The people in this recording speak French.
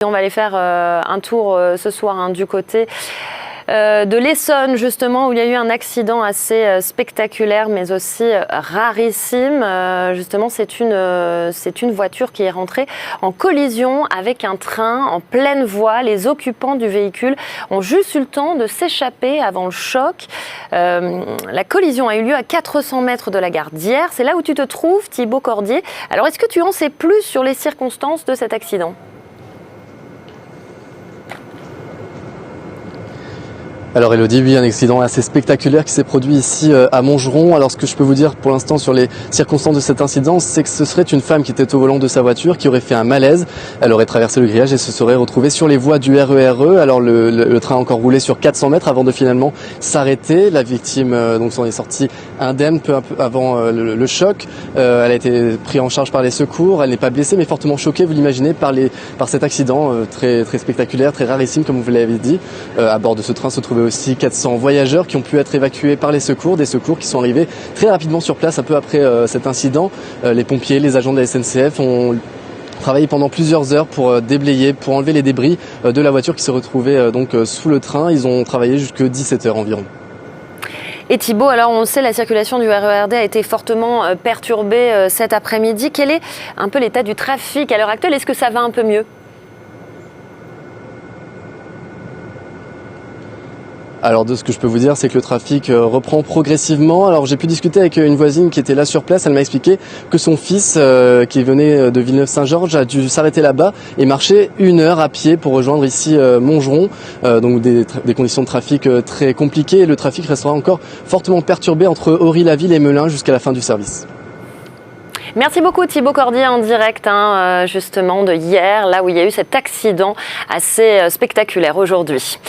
On va aller faire un tour ce soir du côté de l'Essonne, justement, où il y a eu un accident assez spectaculaire, mais aussi rarissime. Justement, c'est une voiture qui est rentrée en collision avec un train en pleine voie. Les occupants du véhicule ont juste eu le temps de s'échapper avant le choc. La collision a eu lieu à 400 mètres de la gare d'Hyères. C'est là où tu te trouves, Thibaut Cordier. Alors, est-ce que tu en sais plus sur les circonstances de cet accident ? Alors Elodie, oui, un accident assez spectaculaire qui s'est produit ici à Montgeron. Alors ce que je peux vous dire pour l'instant sur les circonstances de cet incident, c'est que ce serait une femme qui était au volant de sa voiture qui aurait fait un malaise. Elle aurait traversé le grillage et se serait retrouvée sur les voies du RERE. Alors le train a encore roulé sur 400 mètres avant de finalement s'arrêter. La victime donc s'en est sortie indemne peu avant le choc. Elle a été prise en charge par les secours. Elle n'est pas blessée mais fortement choquée, vous l'imaginez, par cet accident très spectaculaire, très rarissime comme vous l'avez dit. À bord de ce train se trouvait aussi 400 voyageurs qui ont pu être évacués par les secours, des secours qui sont arrivés très rapidement sur place un peu après cet incident. Les pompiers, les agents de la SNCF ont travaillé pendant plusieurs heures pour déblayer, pour enlever les débris de la voiture qui se retrouvait donc sous le train. Ils ont travaillé jusqu'à 17 heures environ. Et Thibaut, alors on sait la circulation du RERD a été fortement perturbée cet après-midi. Quel est un peu l'état du trafic à l'heure actuelle? Est-ce que ça va un peu mieux? Alors de ce que je peux vous dire, c'est que le trafic reprend progressivement. Alors j'ai pu discuter avec une voisine qui était là sur place. Elle m'a expliqué que son fils, qui venait de Villeneuve-Saint-Georges, a dû s'arrêter là-bas et marcher 1 heure à pied pour rejoindre ici Montgeron. Donc des conditions de trafic très compliquées. Le trafic restera encore fortement perturbé entre Ory-la-Ville et Melun jusqu'à la fin du service. Merci beaucoup Thibaut Cordier en direct justement de Hyères, là où il y a eu cet accident assez spectaculaire aujourd'hui.